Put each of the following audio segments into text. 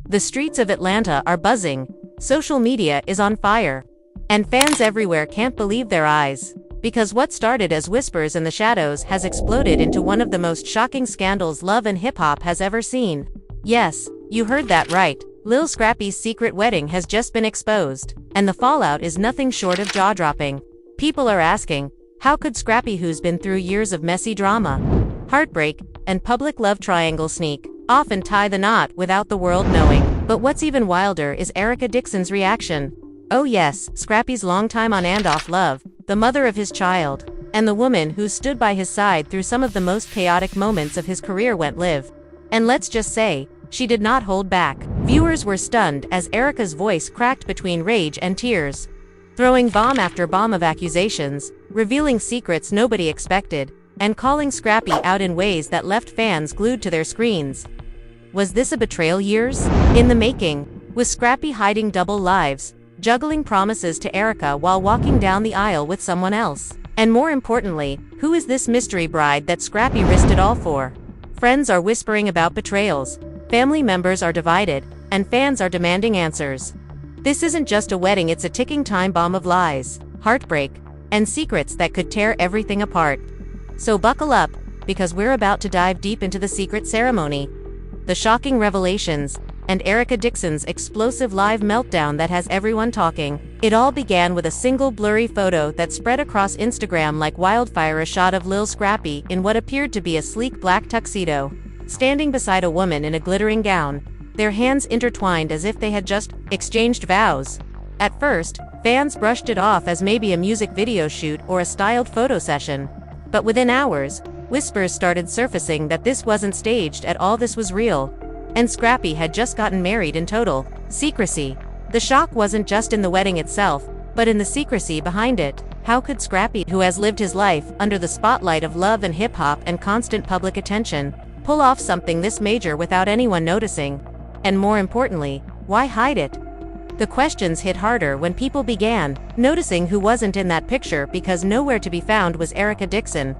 The streets of Atlanta are buzzing, social media is on fire, and fans everywhere can't believe their eyes. Because what started as whispers in the shadows has exploded into one of the most shocking scandals love and hip-hop has ever seen. Yes, you heard that right. Lil Scrappy's secret wedding has just been exposed, and the fallout is nothing short of jaw-dropping. People are asking, how could Scrappy, who's been through years of messy drama, heartbreak, and public love triangle, sneak off and tie the knot without the world knowing? But what's even wilder is Erica Dixon's reaction. Oh yes, Scrappy's longtime on and off love, the mother of his child, and the woman who stood by his side through some of the most chaotic moments of his career went live. And let's just say, she did not hold back. Viewers were stunned as Erica's voice cracked between rage and tears, throwing bomb after bomb of accusations, revealing secrets nobody expected, and calling Scrappy out in ways that left fans glued to their screens. Was this a betrayal years in the making? Was Scrappy hiding double lives, juggling promises to Erica while walking down the aisle with someone else? And more importantly, who is this mystery bride that Scrappy risked it all for? Friends are whispering about betrayals, family members are divided, and fans are demanding answers. This isn't just a wedding, it's a ticking time bomb of lies, heartbreak, and secrets that could tear everything apart. So buckle up, because we're about to dive deep into the secret ceremony, the shocking revelations, and Erica Dixon's explosive live meltdown that has everyone talking. It all began with a single blurry photo that spread across Instagram like wildfire, a shot of Lil Scrappy in what appeared to be a sleek black tuxedo, standing beside a woman in a glittering gown, their hands intertwined as if they had just exchanged vows. At first, fans brushed it off as maybe a music video shoot or a styled photo session. But within hours, whispers started surfacing that this wasn't staged at all, this was real. And Scrappy had just gotten married in total secrecy. The shock wasn't just in the wedding itself, but in the secrecy behind it. How could Scrappy, who has lived his life under the spotlight of love and hip-hop and constant public attention, pull off something this major without anyone noticing? And more importantly, why hide it? The questions hit harder when people began noticing who wasn't in that picture, because nowhere to be found was Erica Dixon,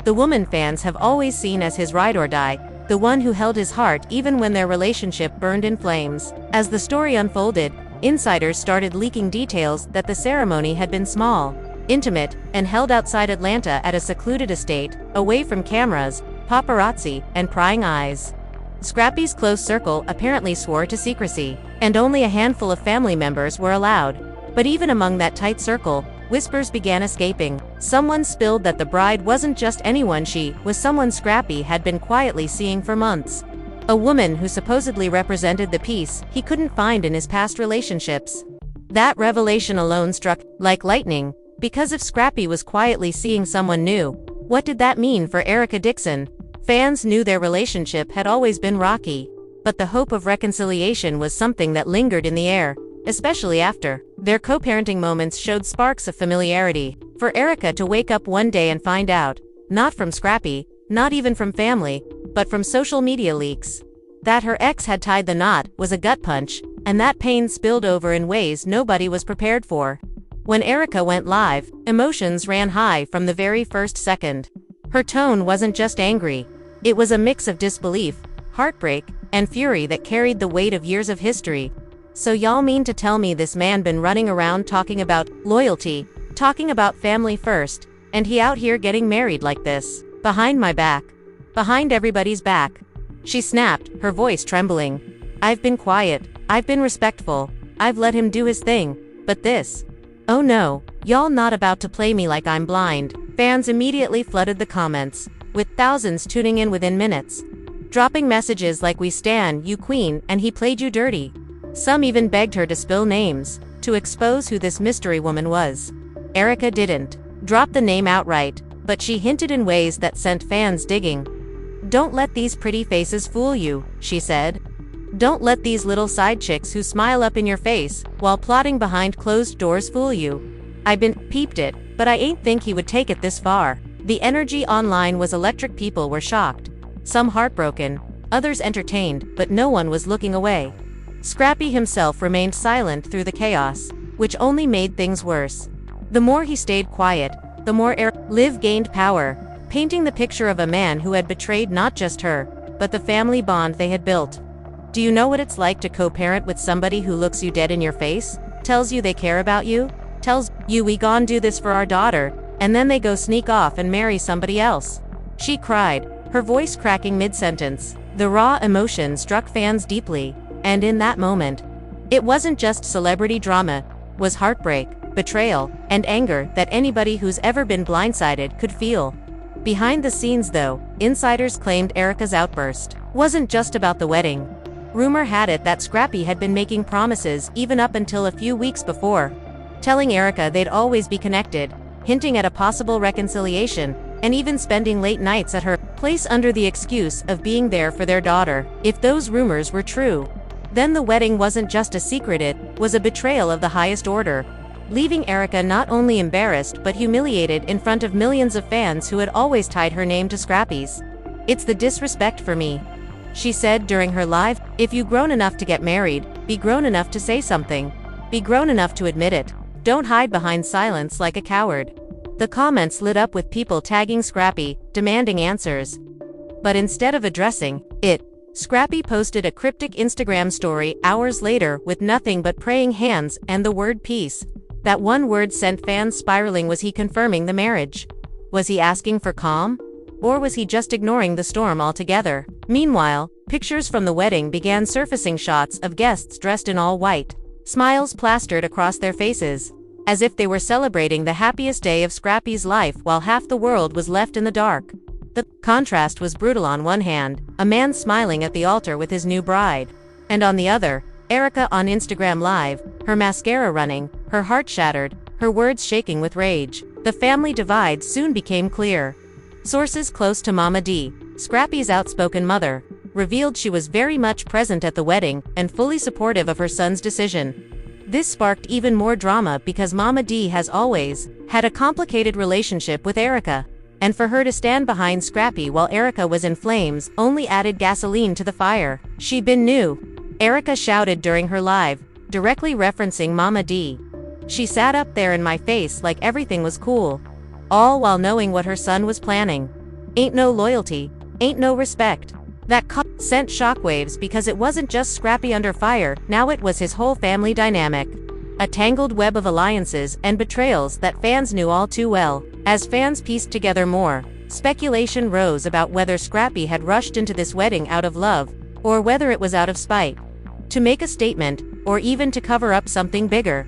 the woman fans have always seen as his ride or die, the one who held his heart even when their relationship burned in flames. As the story unfolded, insiders started leaking details that the ceremony had been small, intimate, and held outside Atlanta at a secluded estate, away from cameras, paparazzi, and prying eyes. Scrappy's close circle apparently swore to secrecy, and only a handful of family members were allowed. But even among that tight circle, whispers began escaping. Someone spilled that the bride wasn't just anyone, she was someone Scrappy had been quietly seeing for months. A woman who supposedly represented the peace he couldn't find in his past relationships. That revelation alone struck like lightning, because if Scrappy was quietly seeing someone new, what did that mean for Erica Dixon? Fans knew their relationship had always been rocky, but the hope of reconciliation was something that lingered in the air, especially after their co-parenting moments showed sparks of familiarity. For Erica to wake up one day and find out, not from Scrappy, not even from family, but from social media leaks, that her ex had tied the knot was a gut punch, and that pain spilled over in ways nobody was prepared for. When Erica went live, emotions ran high from the very first second. Her tone wasn't just angry, it was a mix of disbelief, heartbreak, and fury that carried the weight of years of history. So y'all mean to tell me this man been running around talking about loyalty, talking about family first, and he out here getting married like this, behind my back, behind everybody's back? She snapped, her voice trembling. I've been quiet, I've been respectful, I've let him do his thing, but this? Oh no, y'all not about to play me like I'm blind. Fans immediately flooded the comments, with thousands tuning in within minutes, dropping messages like, "We stan you, queen, and he played you dirty." Some even begged her to spill names, to expose who this mystery woman was. Erica didn't drop the name outright, but she hinted in ways that sent fans digging. "Don't let these pretty faces fool you," she said. "Don't let these little side chicks who smile up in your face while plotting behind closed doors fool you. I been peeped it, but I ain't think he would take it this far." The energy online was electric. People were shocked, some heartbroken, others entertained, but no one was looking away. Scrappy himself remained silent through the chaos, which only made things worse. The more he stayed quiet, the more Liv gained power, painting the picture of a man who had betrayed not just her, but the family bond they had built. Do you know what it's like to co-parent with somebody who looks you dead in your face, tells you they care about you, tells you we gon' do this for our daughter, and then they go sneak off and marry somebody else? She cried, her voice cracking mid-sentence. The raw emotion struck fans deeply, and in that moment, it wasn't just celebrity drama, it was heartbreak, betrayal, and anger that anybody who's ever been blindsided could feel. Behind the scenes though, insiders claimed Erica's outburst wasn't just about the wedding. Rumor had it that Scrappy had been making promises even up until a few weeks before, telling Erica they'd always be connected, hinting at a possible reconciliation, and even spending late nights at her place under the excuse of being there for their daughter. If those rumors were true, then the wedding wasn't just a secret, it was a betrayal of the highest order, leaving Erica not only embarrassed but humiliated in front of millions of fans who had always tied her name to Scrappy's. "It's the disrespect for me," she said during her live. "If you grown enough to get married, be grown enough to say something. Be grown enough to admit it. Don't hide behind silence like a coward." The comments lit up with people tagging Scrappy, demanding answers. But instead of addressing it, Scrappy posted a cryptic Instagram story hours later with nothing but praying hands and the word peace. That one word sent fans spiraling. Was he confirming the marriage? Was he asking for calm? Or was he just ignoring the storm altogether? Meanwhile, pictures from the wedding began surfacing, shots of guests dressed in all white, smiles plastered across their faces, as if they were celebrating the happiest day of Scrappy's life while half the world was left in the dark. The contrast was brutal. On one hand, a man smiling at the altar with his new bride, and on the other, Erica on Instagram Live, her mascara running, her heart shattered, her words shaking with rage. The family divide soon became clear. Sources close to Mama D, Scrappy's outspoken mother, revealed she was very much present at the wedding and fully supportive of her son's decision. This sparked even more drama because Mama D has always had a complicated relationship with Erica, and for her to stand behind Scrappy while Erica was in flames only added gasoline to the fire. "She been new," Erica shouted during her live, directly referencing Mama D. "She sat up there in my face like everything was cool, all while knowing what her son was planning. Ain't no loyalty, ain't no respect." That sent shockwaves because it wasn't just Scrappy under fire, now it was his whole family dynamic. A tangled web of alliances and betrayals that fans knew all too well. As fans pieced together more, speculation rose about whether Scrappy had rushed into this wedding out of love, or whether it was out of spite, to make a statement, or even to cover up something bigger.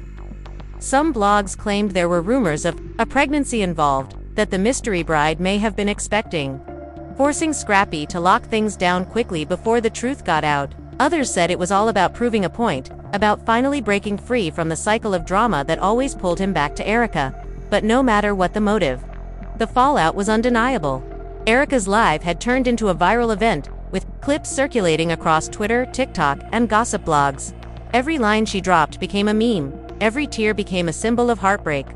Some blogs claimed there were rumors of a pregnancy involved that the mystery bride may have been expecting, forcing Scrappy to lock things down quickly before the truth got out. Others said it was all about proving a point, about finally breaking free from the cycle of drama that always pulled him back to Erica. But no matter what the motive, the fallout was undeniable. Erica's live had turned into a viral event, with clips circulating across Twitter, TikTok, and gossip blogs. Every line she dropped became a meme, every tear became a symbol of heartbreak,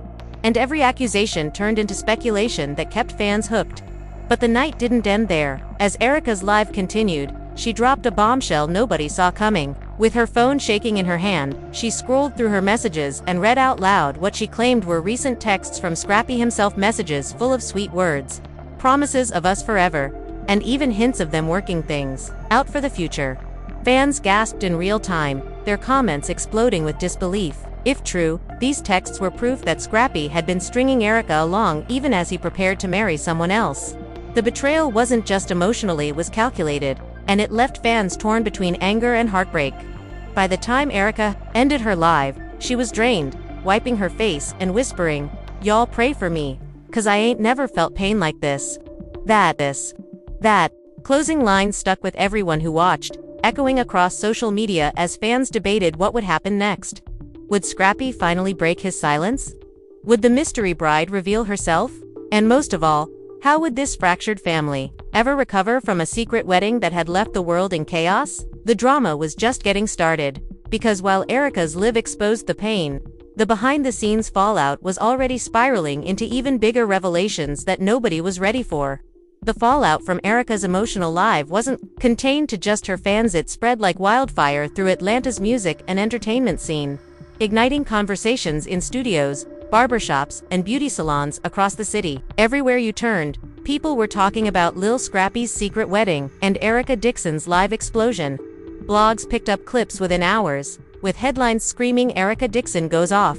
and every accusation turned into speculation that kept fans hooked. But the night didn't end there. As Erica's live continued, she dropped a bombshell nobody saw coming. With her phone shaking in her hand, she scrolled through her messages and read out loud what she claimed were recent texts from Scrappy himself, messages full of sweet words, promises of us forever, and even hints of them working things out for the future. Fans gasped in real time, their comments exploding with disbelief. If true, these texts were proof that Scrappy had been stringing Erica along even as he prepared to marry someone else. The betrayal wasn't just emotional, it was calculated, and it left fans torn between anger and heartbreak. By the time Erica ended her live, she was drained, wiping her face and whispering, "Y'all pray for me, 'cause I ain't never felt pain like this." That closing line stuck with everyone who watched, echoing across social media as fans debated what would happen next. Would Scrappy finally break his silence? Would the mystery bride reveal herself? And most of all, how would this fractured family ever recover from a secret wedding that had left the world in chaos? The drama was just getting started, because while Erica's live exposed the pain, the behind-the-scenes fallout was already spiraling into even bigger revelations that nobody was ready for. The fallout from Erica's emotional live wasn't contained to just her fans, it spread like wildfire through Atlanta's music and entertainment scene, igniting conversations in studios, barbershops, and beauty salons across the city. Everywhere you turned, people were talking about Lil Scrappy's secret wedding and Erica Dixon's live explosion. Blogs picked up clips within hours, with headlines screaming Erica Dixon goes off,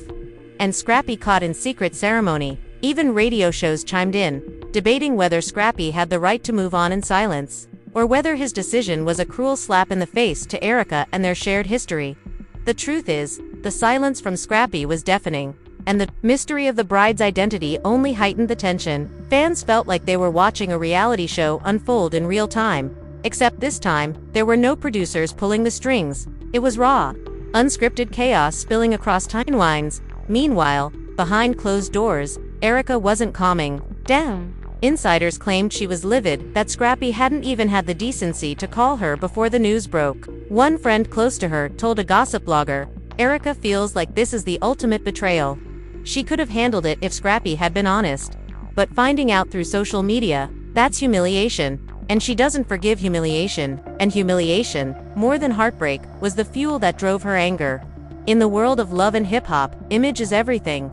and Scrappy caught in secret ceremony. Even radio shows chimed in, debating whether Scrappy had the right to move on in silence, or whether his decision was a cruel slap in the face to Erica and their shared history. The truth is, the silence from Scrappy was deafening, and the mystery of the bride's identity only heightened the tension. Fans felt like they were watching a reality show unfold in real time, except this time, there were no producers pulling the strings. It was raw, unscripted chaos spilling across timelines. Meanwhile, behind closed doors, Erica wasn't calming down. Insiders claimed she was livid that Scrappy hadn't even had the decency to call her before the news broke. One friend close to her told a gossip blogger, "Erica feels like this is the ultimate betrayal. She could have handled it if Scrappy had been honest. But finding out through social media, that's humiliation. And she doesn't forgive humiliation, and humiliation, more than heartbreak, was the fuel that drove her anger." In the world of love and hip-hop, image is everything.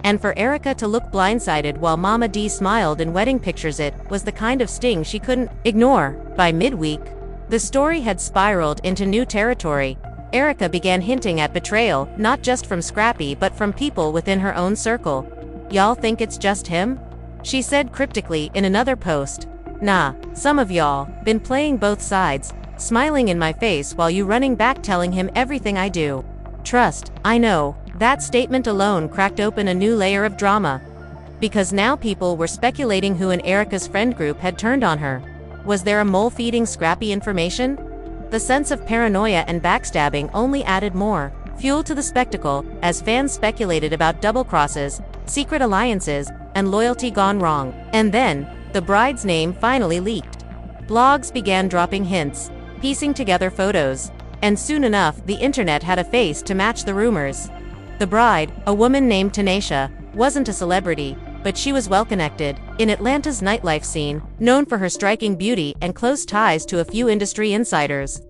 And for Erica to look blindsided while Mama D smiled in wedding pictures, it was the kind of sting she couldn't ignore. By midweek, the story had spiraled into new territory. Erica began hinting at betrayal, not just from Scrappy but from people within her own circle. "Y'all think it's just him?" she said cryptically in another post. "Nah, some of y'all been playing both sides, smiling in my face while you running back telling him everything I do. Trust, I know." That statement alone cracked open a new layer of drama. Because now people were speculating who in Erica's friend group had turned on her. Was there a mole feeding Scrappy information? The sense of paranoia and backstabbing only added more fuel to the spectacle, as fans speculated about double crosses, secret alliances, and loyalty gone wrong. And then, the bride's name finally leaked. Blogs began dropping hints, piecing together photos, and soon enough the internet had a face to match the rumors. The bride, a woman named Tanisha, wasn't a celebrity, but she was well-connected. In Atlanta's nightlife scene, known for her striking beauty and close ties to a few industry insiders.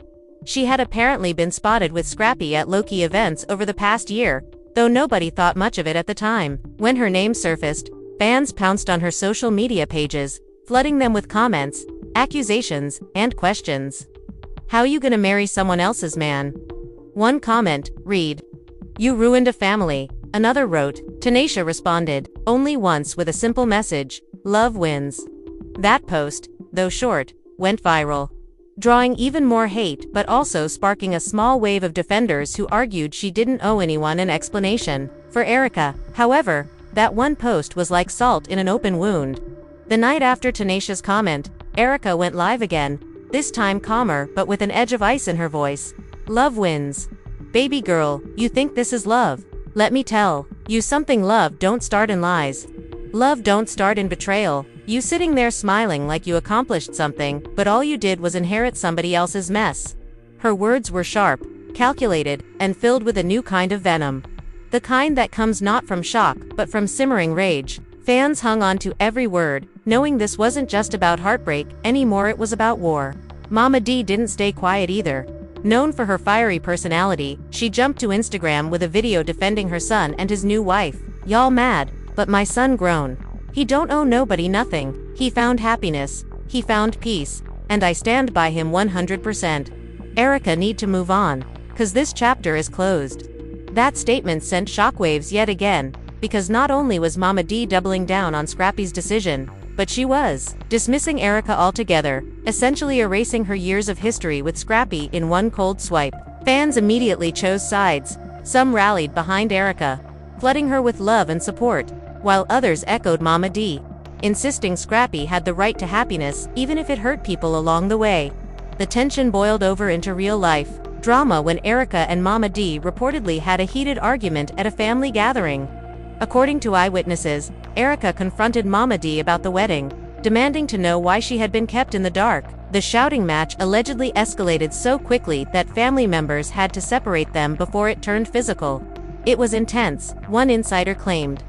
She had apparently been spotted with Scrappy at low-key events over the past year, though nobody thought much of it at the time. When her name surfaced, fans pounced on her social media pages, flooding them with comments, accusations, and questions. "How you gonna marry someone else's man?" One comment read, "You ruined a family." Another wrote, Tanisha responded, only once with a simple message, "Love wins." That post, though short, went viral, drawing even more hate but also sparking a small wave of defenders who argued she didn't owe anyone an explanation. For Erica, however, that one post was like salt in an open wound. The night after Tanisha's comment, Erica went live again, this time calmer but with an edge of ice in her voice. "Love wins. Baby girl, you think this is love? Let me tell you something, love don't start in lies. Love don't start in betrayal. You sitting there smiling like you accomplished something, but all you did was inherit somebody else's mess." Her words were sharp, calculated, and filled with a new kind of venom. The kind that comes not from shock, but from simmering rage. Fans hung on to every word, knowing this wasn't just about heartbreak anymore, it was about war. Mama D didn't stay quiet either. Known for her fiery personality, she jumped to Instagram with a video defending her son and his new wife. "Y'all mad, but my son grown. He don't owe nobody nothing. He found happiness. He found peace. And I stand by him 100%. Erica need to move on, 'cause this chapter is closed." That statement sent shockwaves yet again, because not only was Mama D doubling down on Scrappy's decision, but she was dismissing Erica altogether, essentially erasing her years of history with Scrappy in one cold swipe. Fans immediately chose sides. Some rallied behind Erica, flooding her with love and support, while others echoed Mama D, insisting Scrappy had the right to happiness even if it hurt people along the way. The tension boiled over into real-life drama when Erica and Mama D reportedly had a heated argument at a family gathering. According to eyewitnesses, Erica confronted Mama D about the wedding, demanding to know why she had been kept in the dark. The shouting match allegedly escalated so quickly that family members had to separate them before it turned physical. It was intense, one insider claimed.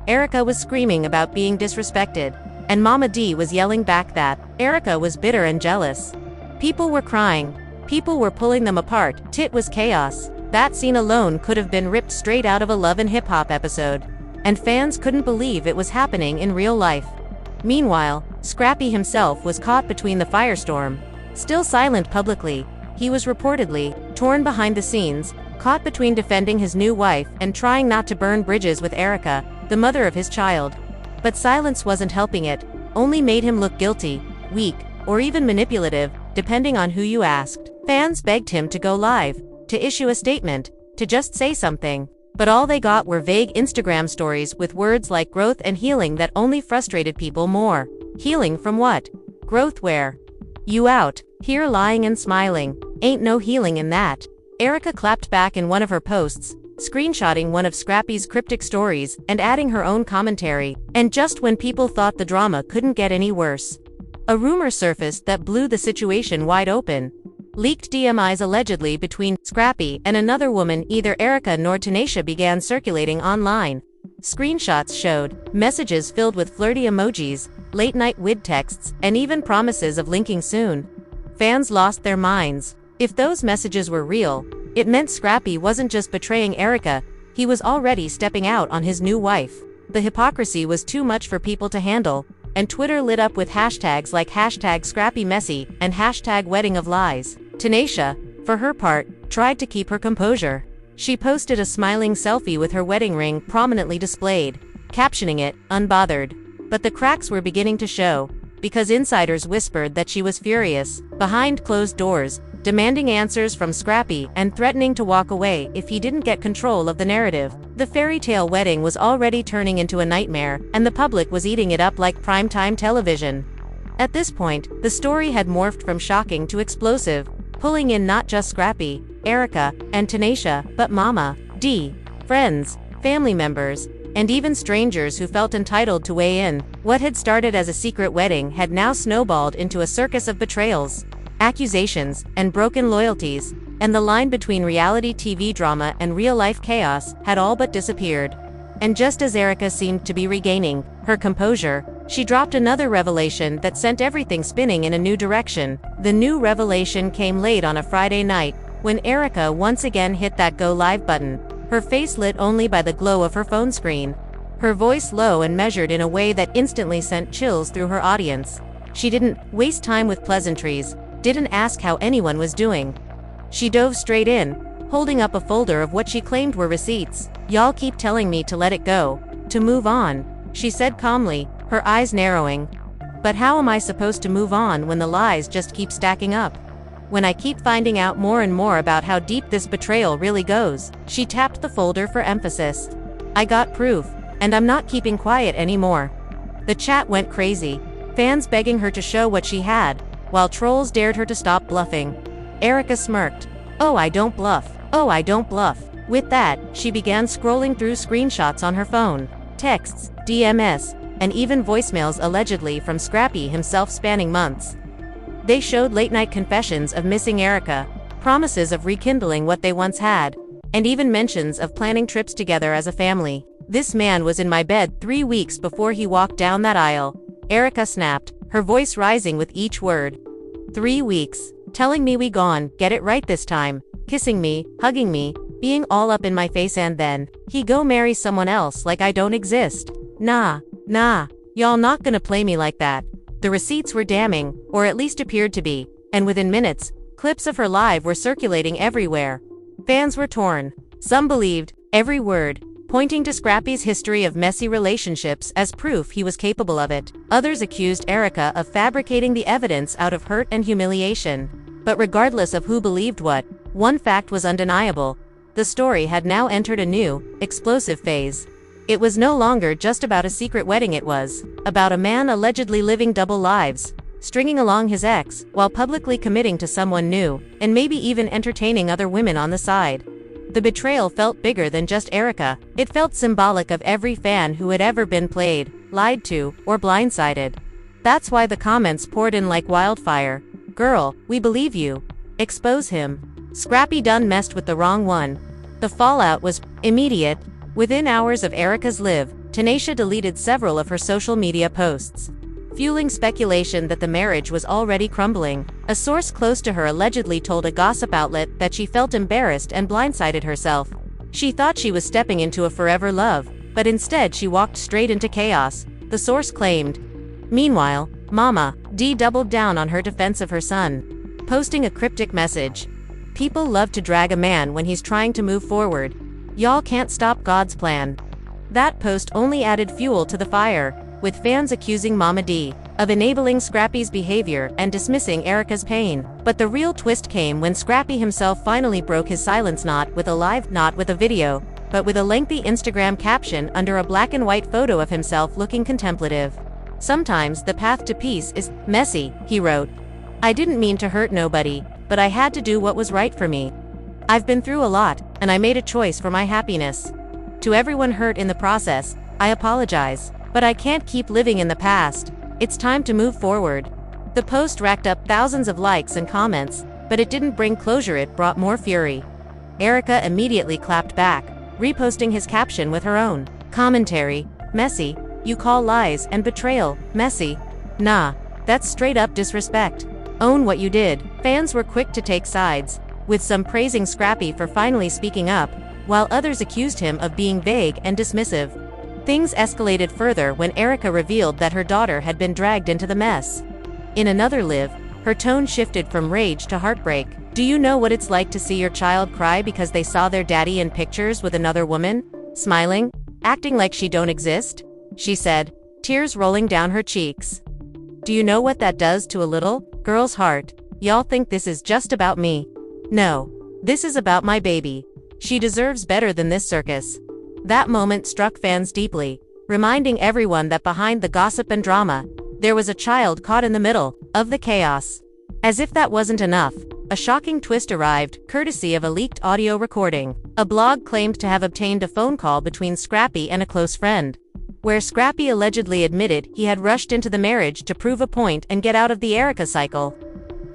Erica was screaming about being disrespected, and Mama D was yelling back that Erica was bitter and jealous. People were crying. People were pulling them apart. It was chaos. That scene alone could have been ripped straight out of a Love and Hip Hop episode. And fans couldn't believe it was happening in real life. Meanwhile, Scrappy himself was caught between the firestorm. Still silent publicly, He was reportedly torn behind the scenes, caught between defending his new wife and trying not to burn bridges with Erica, the mother of his child. But silence wasn't helping it, only made him look guilty, weak, or even manipulative, depending on who you asked. Fans begged him to go live, to issue a statement, to just say something. But all they got were vague Instagram stories with words like growth and healing that only frustrated people more. Healing from what? Growth where? You out, here lying and smiling. Ain't no healing in that. Erica clapped back in one of her posts, screenshotting one of Scrappy's cryptic stories and adding her own commentary. And just when people thought the drama couldn't get any worse, a rumor surfaced that blew the situation wide open. Leaked DMs allegedly between Scrappy and another woman either Erica nor Tanisha began circulating online. Screenshots showed messages filled with flirty emojis, late-night wid texts, and even promises of linking soon. Fans lost their minds. If those messages were real, it meant Scrappy wasn't just betraying Erica, he was already stepping out on his new wife. The hypocrisy was too much for people to handle, and Twitter lit up with hashtags like #ScrappyMessy and #WeddingOfLies. Tanisha, for her part, tried to keep her composure. She posted a smiling selfie with her wedding ring prominently displayed, captioning it, "Unbothered." But the cracks were beginning to show, because insiders whispered that she was furious, behind closed doors, demanding answers from Scrappy and threatening to walk away if he didn't get control of the narrative. The fairy tale wedding was already turning into a nightmare, and the public was eating it up like primetime television. At this point, the story had morphed from shocking to explosive, pulling in not just Scrappy, Erica, and Tanisha, but Mama, D, friends, family members, and even strangers who felt entitled to weigh in. What had started as a secret wedding had now snowballed into a circus of betrayals, accusations, and broken loyalties, and the line between reality TV drama and real-life chaos had all but disappeared. And just as Erica seemed to be regaining her composure, she dropped another revelation that sent everything spinning in a new direction. The new revelation came late on a Friday night, when Erica once again hit that go live button, her face lit only by the glow of her phone screen. Her voice low and measured in a way that instantly sent chills through her audience. She didn't waste time with pleasantries, didn't ask how anyone was doing. She dove straight in, holding up a folder of what she claimed were receipts. "Y'all keep telling me to let it go, to move on," she said calmly, her eyes narrowing. "But how am I supposed to move on when the lies just keep stacking up? When I keep finding out more and more about how deep this betrayal really goes?" She tapped the folder for emphasis. "I got proof, and I'm not keeping quiet anymore." The chat went crazy, fans begging her to show what she had, while trolls dared her to stop bluffing. Erica smirked. "Oh, I don't bluff. Oh, I don't bluff." With that, she began scrolling through screenshots on her phone, texts, DMs, and even voicemails allegedly from Scrappy himself spanning months. They showed late-night confessions of missing Erica, promises of rekindling what they once had, and even mentions of planning trips together as a family. "This man was in my bed 3 weeks before he walked down that aisle," Erica snapped, her voice rising with each word. 3 weeks. Telling me we gone, get it right this time, kissing me, hugging me, being all up in my face, and then he go marry someone else like I don't exist. Nah, y'all not gonna play me like that. The receipts were damning, or at least appeared to be, and within minutes, clips of her live were circulating everywhere. Fans were torn. Some believed every word, pointing to Scrappy's history of messy relationships as proof he was capable of it. Others accused Erica of fabricating the evidence out of hurt and humiliation. But regardless of who believed what, one fact was undeniable. The story had now entered a new, explosive phase. It was no longer just about a secret wedding, it was about a man allegedly living double lives, stringing along his ex, while publicly committing to someone new, and maybe even entertaining other women on the side. The betrayal felt bigger than just Erica. It felt symbolic of every fan who had ever been played, lied to, or blindsided. That's why the comments poured in like wildfire. "Girl, we believe you. Expose him. Scrappy done messed with the wrong one." The fallout was immediate. Within hours of Erica's live, Tanisha deleted several of her social media posts, fueling speculation that the marriage was already crumbling. A source close to her allegedly told a gossip outlet that she felt embarrassed and blindsided herself. She thought she was stepping into a forever love, but instead she walked straight into chaos, the source claimed. Meanwhile, Mama, D doubled down on her defense of her son. posting a cryptic message. People love to drag a man when he's trying to move forward. Y'all can't stop God's plan. That post only added fuel to the fire, with fans accusing Mama D of enabling Scrappy's behavior and dismissing Erica's pain. But the real twist came when Scrappy himself finally broke his silence, not with a video, but with a lengthy Instagram caption under a black and white photo of himself looking contemplative. "Sometimes the path to peace is messy," he wrote. "I didn't mean to hurt nobody, but I had to do what was right for me. I've been through a lot, and I made a choice for my happiness. To everyone hurt in the process, I apologize, but I can't keep living in the past. It's time to move forward." The post racked up thousands of likes and comments, but it didn't bring closure, it brought more fury. Erica immediately clapped back, reposting his caption with her own commentary. "Messy? You call lies and betrayal messy? Nah, that's straight up disrespect. Own what you did." Fans were quick to take sides, with some praising Scrappy for finally speaking up, while others accused him of being vague and dismissive. Things escalated further when Erica revealed that her daughter had been dragged into the mess. In another live, her tone shifted from rage to heartbreak. "Do you know what it's like to see your child cry because they saw their daddy in pictures with another woman? Smiling? Acting like she don't exist?" she said, tears rolling down her cheeks. "Do you know what that does to a little girl's heart? Y'all think this is just about me? No. This is about my baby. She deserves better than this circus." That moment struck fans deeply, reminding everyone that behind the gossip and drama, there was a child caught in the middle of the chaos. As if that wasn't enough, a shocking twist arrived, courtesy of a leaked audio recording. A blog claimed to have obtained a phone call between Scrappy and a close friend, where Scrappy allegedly admitted he had rushed into the marriage to prove a point and get out of the Erica cycle.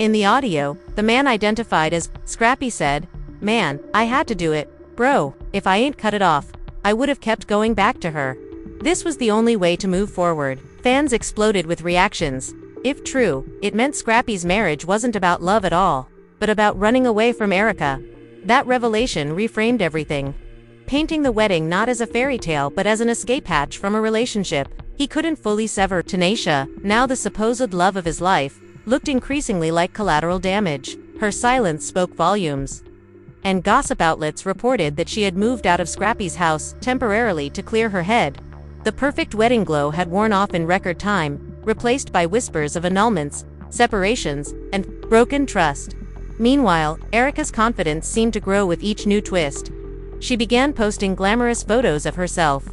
In the audio, the man identified as Scrappy said, "Man, I had to do it. Bro, if I ain't cut it off, I would have kept going back to her." This was the only way to move forward. Fans exploded with reactions. If true, it meant Scrappy's marriage wasn't about love at all, but about running away from Erica. That revelation reframed everything, painting the wedding not as a fairy tale but as an escape hatch from a relationship he couldn't fully sever. Tanisha, now the supposed love of his life, looked increasingly like collateral damage. Her silence spoke volumes, and gossip outlets reported that she had moved out of Scrappy's house temporarily to clear her head. The perfect wedding glow had worn off in record time, replaced by whispers of annulments, separations, and broken trust. Meanwhile, Erica's confidence seemed to grow with each new twist. She began posting glamorous photos of herself,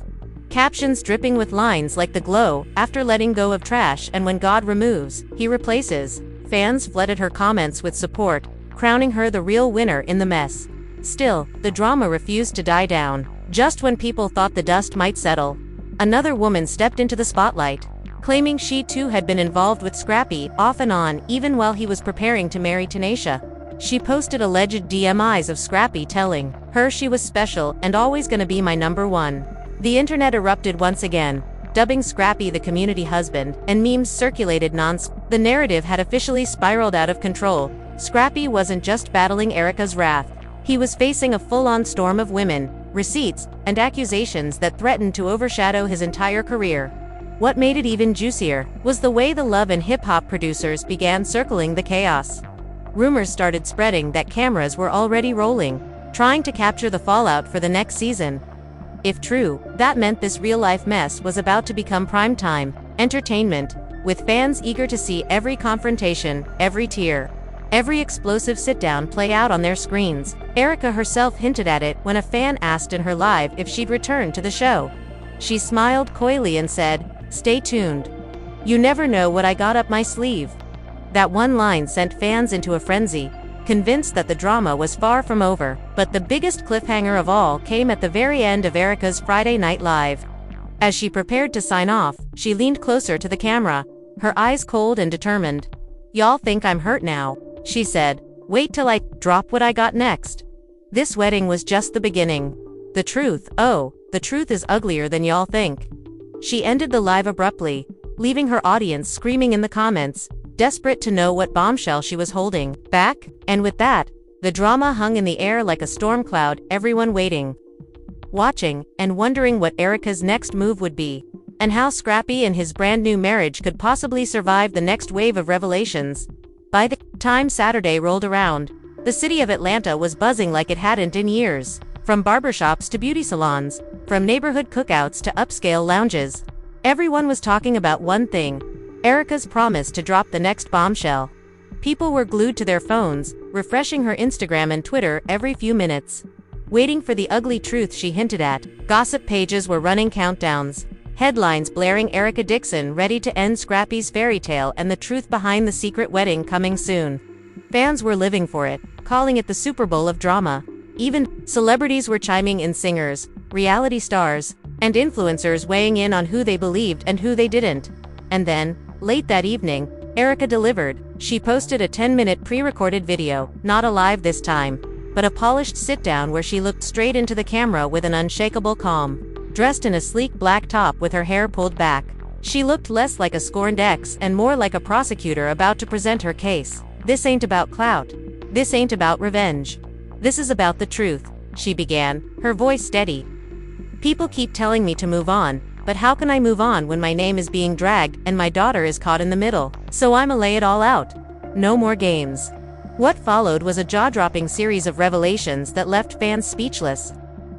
captions dripping with lines like "the glow, after letting go of trash, and when God removes, he replaces." Fans flooded her comments with support, crowning her the real winner in the mess. Still, the drama refused to die down. Just when people thought the dust might settle, another woman stepped into the spotlight, claiming she too had been involved with Scrappy off and on even while he was preparing to marry Tanisha. She posted alleged DMIs of Scrappy telling her she was special and always gonna be my number one. The internet erupted once again, dubbing Scrappy the community husband, and memes circulated non-stop. The narrative had officially spiraled out of control. Scrappy wasn't just battling Erica's wrath. He was facing a full-on storm of women, receipts, and accusations that threatened to overshadow his entire career. What made it even juicier was the way the love and hip-hop producers began circling the chaos. Rumors started spreading that cameras were already rolling, trying to capture the fallout for the next season. If true, that meant this real-life mess was about to become primetime entertainment, with fans eager to see every confrontation, every tear, every explosive sit-down play out on their screens. Erica herself hinted at it when a fan asked in her live if she'd return to the show. She smiled coyly and said, "Stay tuned. You never know what I got up my sleeve." That one line sent fans into a frenzy, convinced that the drama was far from over. But the biggest cliffhanger of all came at the very end of Erica's Friday Night Live. As she prepared to sign off, she leaned closer to the camera, her eyes cold and determined. "Y'all think I'm hurt now," she said. "Wait till I drop what I got next. This wedding was just the beginning. The truth is uglier than y'all think." She ended the live abruptly, leaving her audience screaming in the comments, desperate to know what bombshell she was holding back. And with that, the drama hung in the air like a storm cloud, everyone waiting, watching, and wondering what Erica's next move would be, and how Scrappy and his brand new marriage could possibly survive the next wave of revelations. By the Time Saturday rolled around. The city of Atlanta was buzzing like it hadn't in years. From barbershops to beauty salons, from neighborhood cookouts to upscale lounges. Everyone was talking about one thing: Erica's promise to drop the next bombshell. People were glued to their phones, refreshing her Instagram and Twitter every few minutes, waiting for the ugly truth she hinted at. Gossip pages were running countdowns. Headlines blaring Erica Dixon ready to end Scrappy's fairy tale and the truth behind the secret wedding coming soon. Fans were living for it, calling it the Super Bowl of drama. Even celebrities were chiming in: singers, reality stars, and influencers weighing in on who they believed and who they didn't. And then, late that evening, Erica delivered. She posted a 10-minute pre-recorded video, not a live this time, but a polished sit-down where she looked straight into the camera with an unshakable calm. Dressed in a sleek black top with her hair pulled back, she looked less like a scorned ex and more like a prosecutor about to present her case. "This ain't about clout. This ain't about revenge. This is about the truth," she began, her voice steady. "People keep telling me to move on, but how can I move on when my name is being dragged and my daughter is caught in the middle? So I'ma lay it all out. No more games." What followed was a jaw-dropping series of revelations that left fans speechless.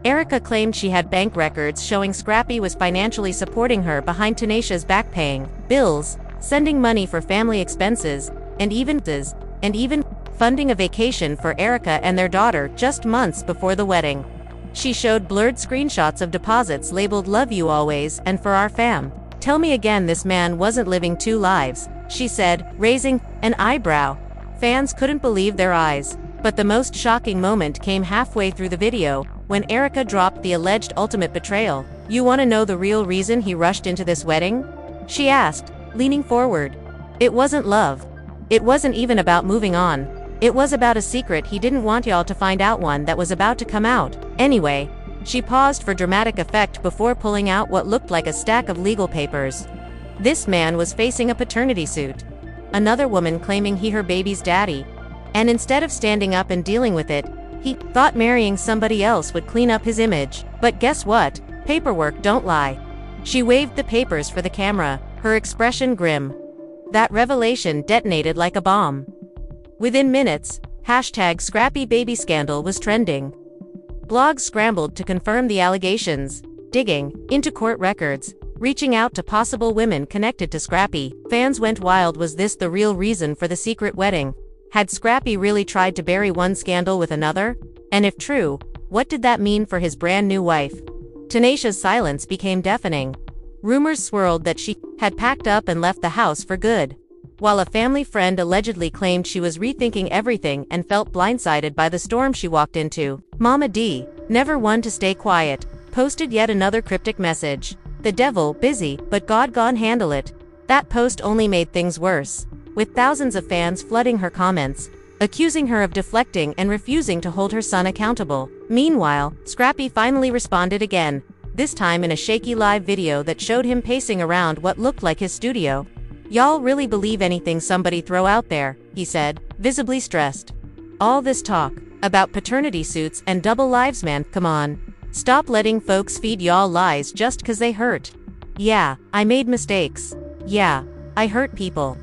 Erica claimed she had bank records showing Scrappy was financially supporting her behind Tanasha's back, paying bills, sending money for family expenses, and even funding a vacation for Erica and their daughter just months before the wedding. She showed blurred screenshots of deposits labeled "Love you always" and "For our fam." "Tell me again this man wasn't living two lives," she said, raising an eyebrow. Fans couldn't believe their eyes. But the most shocking moment came halfway through the video, when Erica dropped the alleged ultimate betrayal. "You want to know the real reason he rushed into this wedding?" she asked, leaning forward. "It wasn't love. It wasn't even about moving on. It was about a secret he didn't want y'all to find out, one that was about to come out. Anyway." She paused for dramatic effect before pulling out what looked like a stack of legal papers. This man was facing a paternity suit. Another woman claiming he her baby's daddy. And instead of standing up and dealing with it, he thought marrying somebody else would clean up his image. But guess what? Paperwork don't lie. She waved the papers for the camera, her expression grim. That revelation detonated like a bomb. Within minutes, #ScrappyBabyScandal was trending. Blogs scrambled to confirm the allegations, digging into court records, reaching out to possible women connected to Scrappy. Fans went wild. Was this the real reason for the secret wedding? Had Scrappy really tried to bury one scandal with another? And if true, what did that mean for his brand new wife? Tanasha's silence became deafening. Rumors swirled that she had packed up and left the house for good, while a family friend allegedly claimed she was rethinking everything and felt blindsided by the storm she walked into. Mama D, never one to stay quiet, posted yet another cryptic message. "The devil, busy, but God gon' handle it." That post only made things worse, with thousands of fans flooding her comments, accusing her of deflecting and refusing to hold her son accountable. Meanwhile, Scrappy finally responded again, this time in a shaky live video that showed him pacing around what looked like his studio. "Y'all really believe anything somebody throw out there," he said, visibly stressed. "All this talk about paternity suits and double lives, man, come on. Stop letting folks feed y'all lies just 'cause they hurt. Yeah, I made mistakes. Yeah, I hurt people.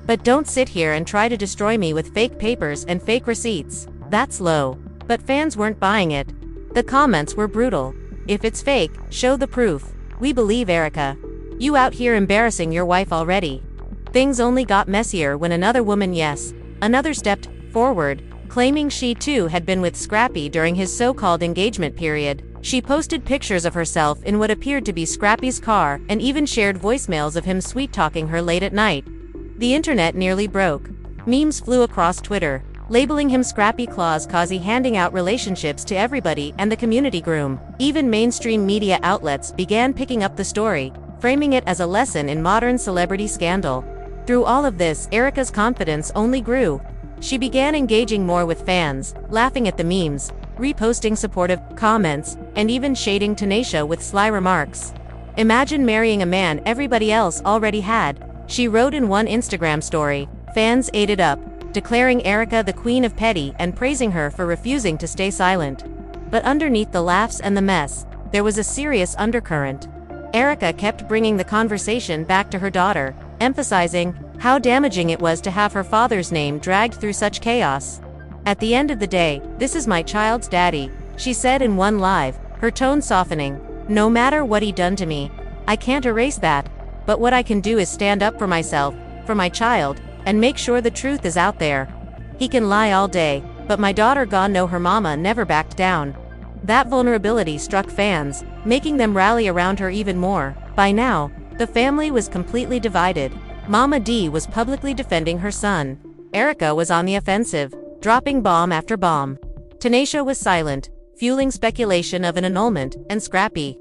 But don't sit here and try to destroy me with fake papers and fake receipts. That's low." But fans weren't buying it. The comments were brutal. "If it's fake, show the proof. We believe Erica. You out here embarrassing your wife already." Things only got messier when another stepped forward, claiming she too had been with Scrappy during his so-called engagement period. She posted pictures of herself in what appeared to be Scrappy's car and even shared voicemails of him sweet-talking her late at night. The internet nearly broke. Memes flew across Twitter, labeling him Scrappy Claus 'cause he handing out relationships to everybody and the community groom. Even mainstream media outlets began picking up the story, framing it as a lesson in modern celebrity scandal. Through all of this, Erica's confidence only grew. She began engaging more with fans, laughing at the memes, reposting supportive comments, and even shading Tanasha with sly remarks. "Imagine marrying a man everybody else already had," she wrote in one Instagram story. Fans ate it up, declaring Erica the queen of petty and praising her for refusing to stay silent. But underneath the laughs and the mess, there was a serious undercurrent. Erica kept bringing the conversation back to her daughter, emphasizing how damaging it was to have her father's name dragged through such chaos. "At the end of the day, this is my child's daddy," she said in one live, her tone softening. "No matter what he done to me, I can't erase that, but what I can do is stand up for myself, for my child, and make sure the truth is out there. He can lie all day, but my daughter gone know her mama never backed down." That vulnerability struck fans, making them rally around her even more. By now, the family was completely divided. Mama D was publicly defending her son. Erica was on the offensive, dropping bomb after bomb. Tanisha was silent, fueling speculation of an annulment, and Scrappy.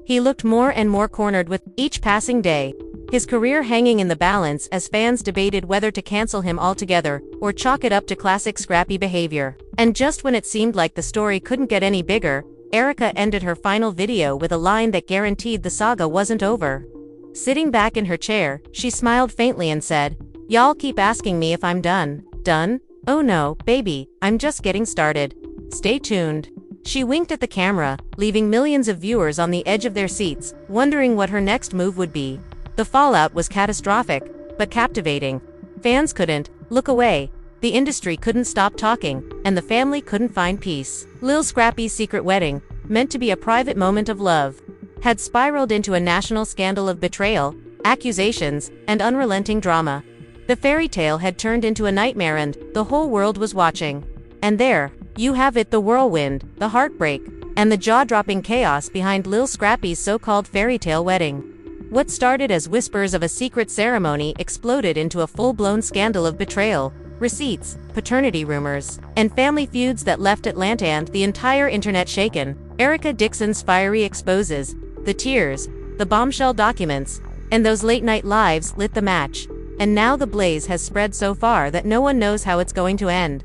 He looked more and more cornered with each passing day, his career hanging in the balance as fans debated whether to cancel him altogether or chalk it up to classic Scrappy behavior. And just when it seemed like the story couldn't get any bigger, Erica ended her final video with a line that guaranteed the saga wasn't over. Sitting back in her chair, she smiled faintly and said, "Y'all keep asking me if I'm done. Done? Oh no, baby, I'm just getting started. Stay tuned." She winked at the camera, leaving millions of viewers on the edge of their seats, wondering what her next move would be. The fallout was catastrophic, but captivating. Fans couldn't look away, the industry couldn't stop talking, and the family couldn't find peace. Lil Scrappy's secret wedding, meant to be a private moment of love, had spiraled into a national scandal of betrayal, accusations, and unrelenting drama. The fairy tale had turned into a nightmare and the whole world was watching. And there, you have it, the whirlwind, the heartbreak, and the jaw-dropping chaos behind Lil Scrappy's so-called fairy tale wedding. What started as whispers of a secret ceremony exploded into a full-blown scandal of betrayal, receipts, paternity rumors, and family feuds that left Atlanta and the entire internet shaken. Erica Dixon's fiery exposes, the tears, the bombshell documents, and those late-night lives lit the match. And now the blaze has spread so far that no one knows how it's going to end.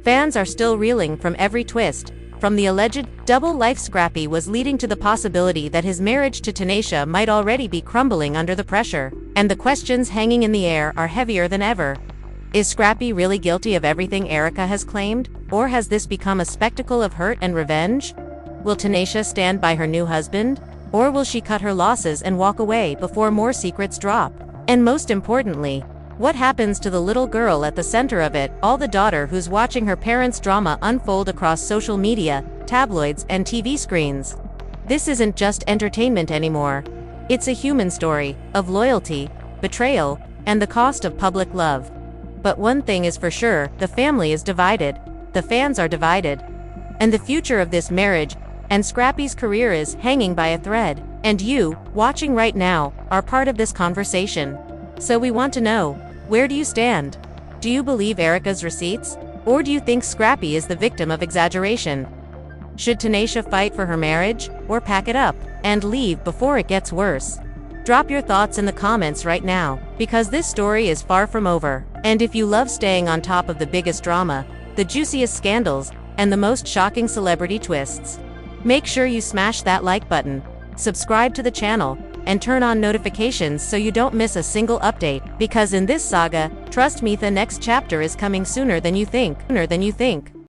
Fans are still reeling from every twist, from the alleged double life Scrappy was leading to the possibility that his marriage to Tanisha might already be crumbling under the pressure, and the questions hanging in the air are heavier than ever. Is Scrappy really guilty of everything Erica has claimed, or has this become a spectacle of hurt and revenge? Will Tanisha stand by her new husband, or will she cut her losses and walk away before more secrets drop? And most importantly, what happens to the little girl at the center of it all, the daughter who's watching her parents' drama unfold across social media, tabloids, and TV screens? This isn't just entertainment anymore. It's a human story of loyalty, betrayal, and the cost of public love. But one thing is for sure, the family is divided, the fans are divided, and the future of this marriage and Scrappy's career is hanging by a thread. And you, watching right now, are part of this conversation. So we want to know, where do you stand? Do you believe Erica's receipts? Or do you think Scrappy is the victim of exaggeration? Should Tanisha fight for her marriage, or pack it up and leave before it gets worse? Drop your thoughts in the comments right now, because this story is far from over. And if you love staying on top of the biggest drama, the juiciest scandals, and the most shocking celebrity twists, make sure you smash that like button, subscribe to the channel, and turn on notifications so you don't miss a single update, because in this saga, trust me, the next chapter is coming sooner than you think.